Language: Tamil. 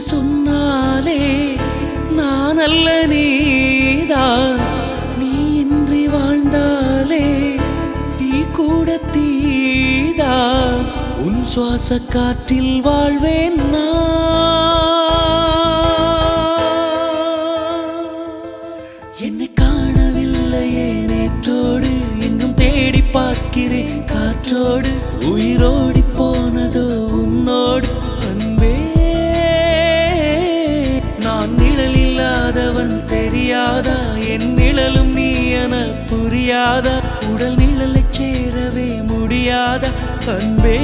சொன்னாலே நான் அல்ல நீதான். நீ இன்றி வாழ்ந்தாலே தீ கூட தீதான். உன் சுவாச காற்றில் வாழ்வேன் என்னை காணவில்லையே நேற்றோடு, எங்கும் தேடி பார்க்கிறேன் காற்றோடு. உயிரோடி போனதோ உன்னோடு அன்பே. நான் நிழல் இல்லாதவன் தெரியாதா, என் நிழலும் நீ என புரியாதா. உடல் நிழலை சேரவே முடியாதா அன்பே.